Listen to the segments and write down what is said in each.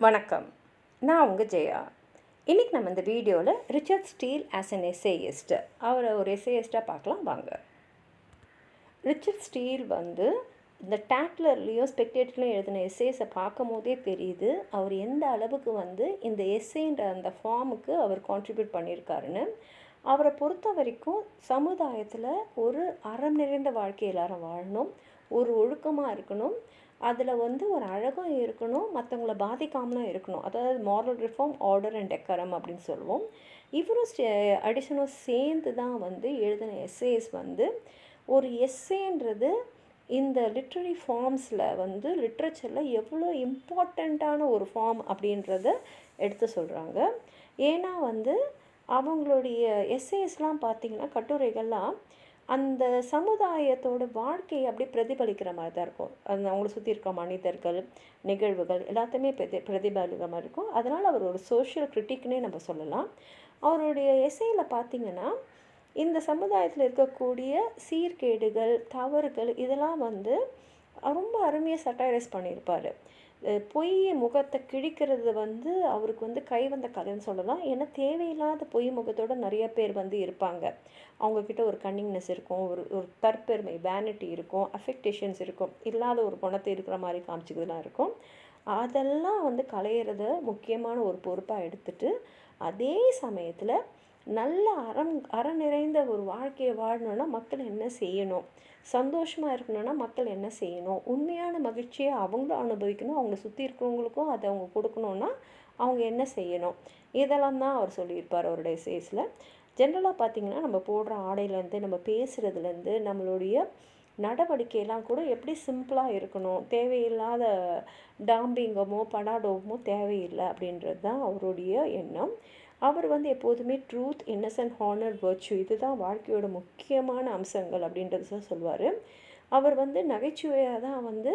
வணக்கம். நான் உங்கள் ஜெயா. இன்றைக்கி நம்ம இந்த வீடியோவில் Richard steel as an essayist அவரை ஒரு எஸ்ஏயிஸ்ட்டாக பார்க்கலாம் வாங்க. ரிச்சர்ட் ஸ்டீல் வந்து இந்த டேட்லர்லேயும் ஸ்பெக்டேட்டர்லேயும் எழுதின எஸ்ஏஸை பார்க்கும் போதே தெரியுது அவர் எந்த அளவுக்கு வந்து இந்த எஸ்ஏன்ற அந்த ஃபார்முக்கு அவர் கான்ட்ரிபியூட் பண்ணியிருக்காருன்னு. அவரை பொறுத்த வரைக்கும் சமுதாயத்தில் ஒரு அறம் நிறைந்த வாழ்க்கை எல்லாரும் வாழணும், ஒரு ஒழுக்கமாக இருக்கணும், அதில் வந்து ஒரு அழகும் இருக்கணும், மற்றவங்கள பாதிக்காமலும் இருக்கணும். அதாவது மாரல் ரிஃபார்ம், ஆர்டர் அண்ட் டெக்கரம் அப்படின்னு சொல்லுவோம். இவரும் அடிஷனும் சேர்ந்து தான் வந்து எழுதின எஸ்ஏஸ் வந்து ஒரு எஸ்ஏன்றது இந்த லிட்ரரி ஃபார்ம்ஸில் வந்து லிட்ரேச்சரில் எவ்வளோ இம்பார்ட்டண்ட்டான ஒரு ஃபார்ம் அப்படின்றத எடுத்து சொல்கிறாங்க. ஏன்னா வந்து அவங்களுடைய எஸ்ஏஸ்லாம் பார்த்திங்கன்னா கட்டுரைகள்லாம் அந்த சமுதாயத்தோட வாழ்க்கையை அப்படியே பிரதிபலிக்கிற மாதிரி தான் இருக்கும். அந்த அவங்கள சுற்றி இருக்க மனிதர்கள், நிகழ்வுகள் எல்லாத்தையுமே பிரதிபலிக்கிற மாதிரி இருக்கும். அதனால் அவர் ஒரு சோஷியல் கிரிட்டிக்னே நம்ம சொல்லலாம். அவருடைய எஸ்ஏயில் பார்த்திங்கன்னா இந்த சமுதாயத்தில் இருக்கக்கூடிய சீர்கேடுகள், தவறுகள் இதெல்லாம் வந்து ரொம்ப அருமையாக சட்டைரைஸ் பண்ணியிருப்பார். பொய் முகத்தை கிழிக்கிறது வந்து அவருக்கு வந்து கை வந்த கதைன்னு சொல்லலாம். ஏன்னா தேவையில்லாத பொய் முகத்தோடு நிறைய பேர் வந்து இருப்பாங்க. அவங்கக்கிட்ட ஒரு கன்னிங்னஸ் இருக்கும், ஒரு தற்பெருமை, வேனிட்டி இருக்கும், அஃபெக்டேஷன்ஸ் இருக்கும், இல்லாத ஒரு குணத்தை இருக்கிற மாதிரி காமிச்சிக்கிறதுலாம் இருக்கும். அதெல்லாம் வந்து களையிறத முக்கியமான ஒரு பொறுப்பாக எடுத்துகிட்டு அதே சமயத்தில் நல்ல அறம் நிறைந்த ஒரு வாழ்க்கையை வாழணுன்னா மக்கள் என்ன செய்யணும், சந்தோஷமாக இருக்கணும்னா மக்கள் என்ன செய்யணும், உண்மையான மகிழ்ச்சியை அவங்களும் அனுபவிக்கணும், அவங்கள சுற்றி இருக்கிறவங்களுக்கும் அதை அவங்க கொடுக்கணுன்னா அவங்க என்ன செய்யணும், இதெல்லாம் தான் அவர் சொல்லியிருப்பார் அவருடைய எஸ்ஏஸில். ஜென்ரலாக பார்த்திங்கன்னா நம்ம போடுற ஆடையிலேருந்து, நம்ம பேசுகிறதுலேருந்து, நம்மளுடைய நடவடிக்கையெல்லாம் கூட எப்படி சிம்பிளாக இருக்கணும், தேவையில்லாத டாம்பிங்கமோ படாடோமோ தேவையில்லை அப்படின்றது தான் அவருடைய எண்ணம். அவர் வந்து எப்போதுமே ட்ரூத், இன்னசென்ட், ஹானர், வர்ச்சு இதுதான் வாழ்க்கையோட முக்கியமான அம்சங்கள் அப்படின்றது தான் சொல்லுவார். அவர் வந்து நகைச்சுவையாக தான் வந்து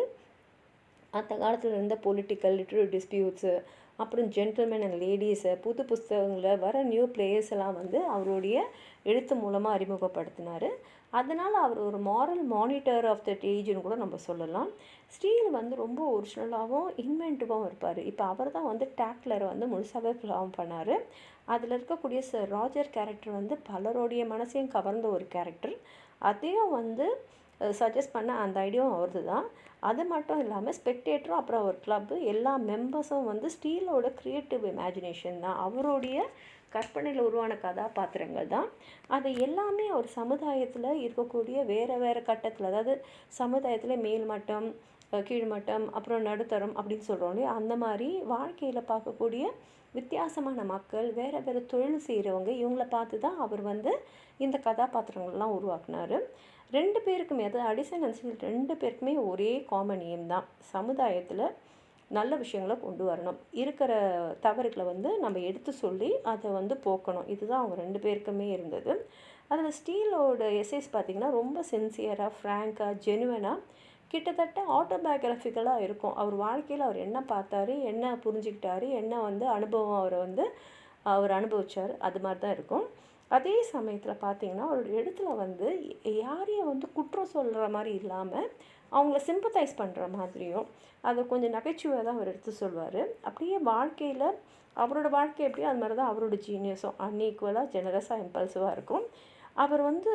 அந்த காலத்தில் இருந்த பொலிட்டிக்கல் லிட்ரரி டிஸ்பியூட்ஸு, அப்புறம் ஜென்டில்மேன் அண்ட் லேடிஸை, புது புஸ்தகங்களில் வர நியூ பிளேயர்ஸ் எல்லாம் வந்து அவருடைய எழுத்து மூலமாக அறிமுகப்படுத்தினார். அதனால் அவர் ஒரு மாரல் மானிட்டர் ஆஃப் தட் ஏஜ்னு கூட நம்ம சொல்லலாம். ஸ்டீல் வந்து ரொம்ப ஒரிஜினலாகவும் இன்வென்டிவாகவும் இருப்பார். இப்போ அவர் தான் வந்து டேட்லரை வந்து முழுசாகவே ஃபார்ம் பண்ணார். அதில் இருக்கக்கூடிய சர் ராஜர் கேரக்டர் வந்து பலருடைய மனசையும் கவர்ந்த ஒரு கேரக்டர். அதையும் வந்து சஜஸ்ட் பண்ண அந்த ஐடியாவும் அவரது தான். அது மட்டும் இல்லாமல் ஸ்பெக்டேட்டரும் அப்புறம் ஒரு கிளப்பு எல்லா மெம்பர்ஸும் வந்து ஸ்டீலோட க்ரியேட்டிவ் இமேஜினேஷன் தான், அவருடைய கற்பனையில் உருவான கதாபாத்திரங்கள் தான். அது எல்லாமே ஒரு சமுதாயத்தில் இருக்கக்கூடிய வேறு வேறு கட்டத்தில், அதாவது சமுதாயத்தில் மேல்மட்டம், கீழ்மட்டம், அப்புறம் நடுத்தரம் அப்படின்னு சொல்கிறோம் இல்லையா, அந்த மாதிரி வாழ்க்கையில் பார்க்கக்கூடிய வித்தியாசமான மக்கள், வேறு வேறு தொழில் செய்கிறவங்க, இவங்கள பார்த்து தான் அவர் வந்து இந்த கதாபாத்திரங்கள்லாம் உருவாக்குனார். 2 பேருக்குமே, அதாவது அடிசன் அண்ட் ஸ்டீல் 2 பேருக்குமே ஒரே காமன் எய்ம் தான், சமுதாயத்தில் நல்ல விஷயங்களை கொண்டு வரணும், இருக்கிற தவறுகளை வந்து நம்ம எடுத்து சொல்லி அதை வந்து போக்கணும். இதுதான் அவங்க 2 பேருக்குமே இருந்தது. அதில் ஸ்டீலோட எஸ்ஏஸ் பார்த்திங்கன்னா ரொம்ப சின்சியராக, ஃப்ராங்காக, ஜெனுவனாக, கிட்டத்தட்ட ஆட்டோபயோகிராஃபிக்கலாக இருக்கும். அவர் வாழ்க்கையில் அவர் என்ன பார்த்தாரு, என்ன புரிஞ்சுக்கிட்டாரு, என்ன வந்து அனுபவம் அவர் அனுபவித்தார், அது மாதிரி தான் இருக்கும். அதே சமயத்தில் பார்த்திங்கன்னா அவருடைய எழுத்துல வந்து யாரையும் வந்து குற்றம் சொல்கிற மாதிரி இல்லாமல் அவங்கள சிம்பத்தைஸ் பண்ணுற மாதிரியும், அதை கொஞ்சம் நகைச்சுவை தான் அவர் எடுத்து சொல்வார். அப்படியே வாழ்க்கையில் அவரோட வாழ்க்கை எப்படியோ அது மாதிரி தான் அவரோட ஜீனியஸும் அன்ஈக்குவலாக, ஜெனரஸாக, இம்பல்சிவாக இருக்கும். அவர் வந்து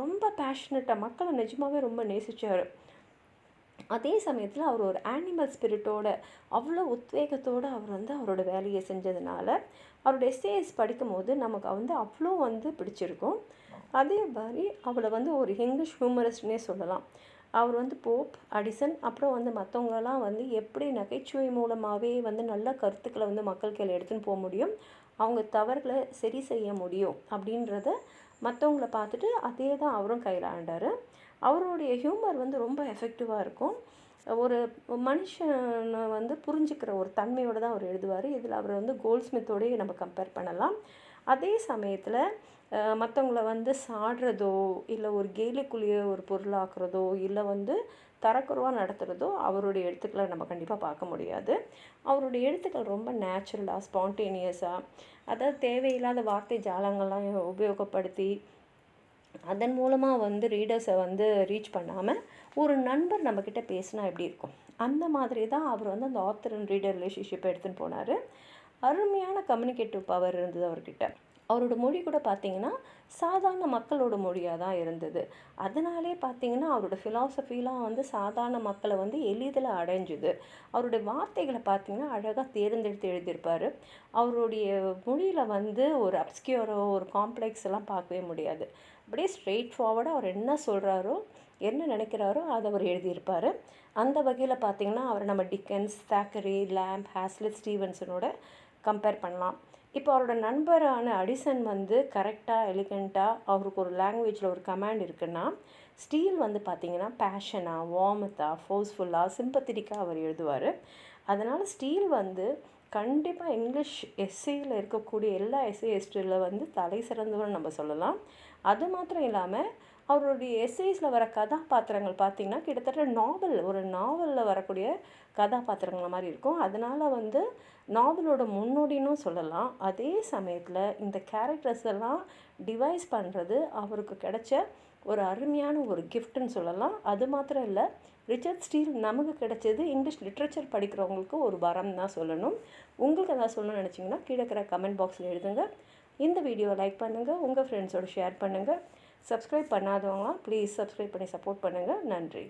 ரொம்ப பேஷனட்டாக மக்களை நிஜமாகவே ரொம்ப நேசித்தார். அதே சமயத்தில் அவர் ஒரு அனிமல் ஸ்பிரிட்டோட, அவ்வளோ உத்வேகத்தோடு அவர் வந்து அவரோட வேலையை செஞ்சதுனால அவரோட எஸ்ஏஎஸ் படிக்கும்போது நமக்கு வந்து அவ்வளோ வந்து பிடிச்சிருக்கும். அதே மாதிரி அவளை வந்து ஒரு இங்கிலீஷ் ஹியூமரிஸ்ட்னே சொல்லலாம். அவர் வந்து போப், அடிசன், அப்புறம் வந்து மற்றவங்களெல்லாம் வந்து எப்படி நகைச்சுவை மூலமாகவே வந்து நல்ல கருத்துக்களை வந்து மக்கள் கையில் எடுத்துன்னு போக முடியும், அவங்க தவறுகளை சரி செய்ய முடியும் அப்படின்றத மற்றவங்கள பார்த்துட்டு அதே தான் அவரும் கையில் ஆண்டார். அவருடைய ஹியூமர் வந்து ரொம்ப எஃபெக்டிவாக இருக்கும். ஒரு மனுஷனை வந்து புரிஞ்சுக்கிற ஒரு தன்மையோடு தான் அவர் எழுதுவார். இதில் அவர் வந்து கோல்ட்ஸ்மித்தோடய நம்ம கம்பேர் பண்ணலாம். அதே சமயத்தில் மற்றவங்கள வந்து சாடுறதோ, இல்லை ஒரு கேலிக்குள்ளேயே ஒரு பொருளாக்குறதோ, இல்லை வந்து தரக்குறைவாக நடத்துகிறதோ அவருடைய எழுத்துக்களை நம்ம கண்டிப்பாக பார்க்க முடியாது. அவருடைய எழுத்துக்கள் ரொம்ப நேச்சுரலாக, ஸ்பான்டேனியஸாக, அதாவது தேவையில்லாத வார்த்தை ஜாலங்கள்லாம் உபயோகப்படுத்தி அதன் மூலமாக வந்து ரீடர்ஸை வந்து ரீச் பண்ணாமல் ஒரு நண்பர் நம்மக்கிட்ட பேசினா எப்படி இருக்கும் அந்த மாதிரி தான் அவர் வந்து அந்த ஆத்தர் அண்ட் ரீடர் ரிலேஷன்ஷிப்பை எடுத்துன்னு போனார். அருமையான கம்யூனிகேட்டிவ் பவர் இருந்தது அவர்கிட்ட. அவரோட மொழி கூட பார்த்திங்கன்னா சாதாரண மக்களோட மொழியாக தான் இருந்தது. அதனாலே பார்த்திங்கன்னா அவரோட ஃபிலாசபிலாம் வந்து சாதாரண மக்களை வந்து எளிதில் அடைஞ்சுது. அவருடைய வார்த்தைகளை பார்த்திங்கன்னா அழகாக தேர்ந்தெடுத்து எழுதியிருப்பார். அவருடைய மொழியில் வந்து ஒரு அப்ஸ்கியூரோ ஒரு காம்ப்ளெக்ஸ் எல்லாம் பார்க்கவே முடியாது. அப்படியே ஸ்ட்ரெயிட் ஃபார்வர்டாக அவர் என்ன சொல்கிறாரோ என்ன நினைக்கிறாரோ அதை அவர் எழுதியிருப்பார். அந்த வகையில் பார்த்திங்கன்னா அவர் நம்ம டிக்கன்ஸ், தாக்கரே, லேம்ப், ஹாஸ்லெட் ஸ்டீவன்சனோட கம்பேர் பண்ணலாம். இப்போ அவரோட நண்பரான அடிசன் வந்து கரெக்டாக எலிகண்ட்டாக அவருக்கு ஒரு லாங்குவேஜில் ஒரு கமாண்ட் இருக்குன்னா, ஸ்டீல் வந்து பார்த்திங்கன்னா பேஷனாக, வார்மத்தாக, ஃபோர்ஸ்ஃபுல்லாக, சிம்பத்திட்டிக்காக அவர் எழுதுவார். அதனால் ஸ்டீல் வந்து கண்டிப்பாக இங்கிலீஷ் எஸ்ஏயில் இருக்கக்கூடிய எல்லா எஸ்ஏஎஸ்டில் வந்து தலை சிறந்தவர்னு நம்ம சொல்லலாம். அது மாத்திரம் இல்லாமல் அவருடைய எஸ்ஏஸில் வர கதாபாத்திரங்கள் பார்த்திங்கன்னா கிட்டத்தட்ட ஒரு நாவலில் வரக்கூடிய கதாபாத்திரங்கள் மாதிரி இருக்கும். அதனால் வந்து நாவலோட முன்னோடின்னு சொல்லலாம். அதே சமயத்தில் இந்த கேரக்டர்ஸ் எல்லாம் டிவைஸ் பண்ணுறது அவருக்கு கிடைச்ச ஒரு அருமையான ஒரு கிஃப்ட்டுன்னு சொல்லலாம். அது மாத்திரம் இல்லை, ரிச்சர்ட் ஸ்டீல் நமக்கு கிடைச்சது இங்கிலீஷ் லிட்ரேச்சர் படிக்கிறவங்களுக்கு ஒரு வரம் தான் சொல்லணும். உங்களுக்கு எதாவது சொல்லணும்னு நினச்சிங்கன்னா கீழே இருக்கிற கமெண்ட் பாக்ஸில் எழுதுங்க. இந்த வீடியோவை லைக் பண்ணுங்கள், உங்கள் ஃப்ரெண்ட்ஸோடு ஷேர் பண்ணுங்கள். சப்ஸ்கிரைப் பண்ணாதவங்களாம் ப்ளீஸ் சப்ஸ்கிரைப் பண்ணி சப்போர்ட் பண்ணுங்கள். நன்றி.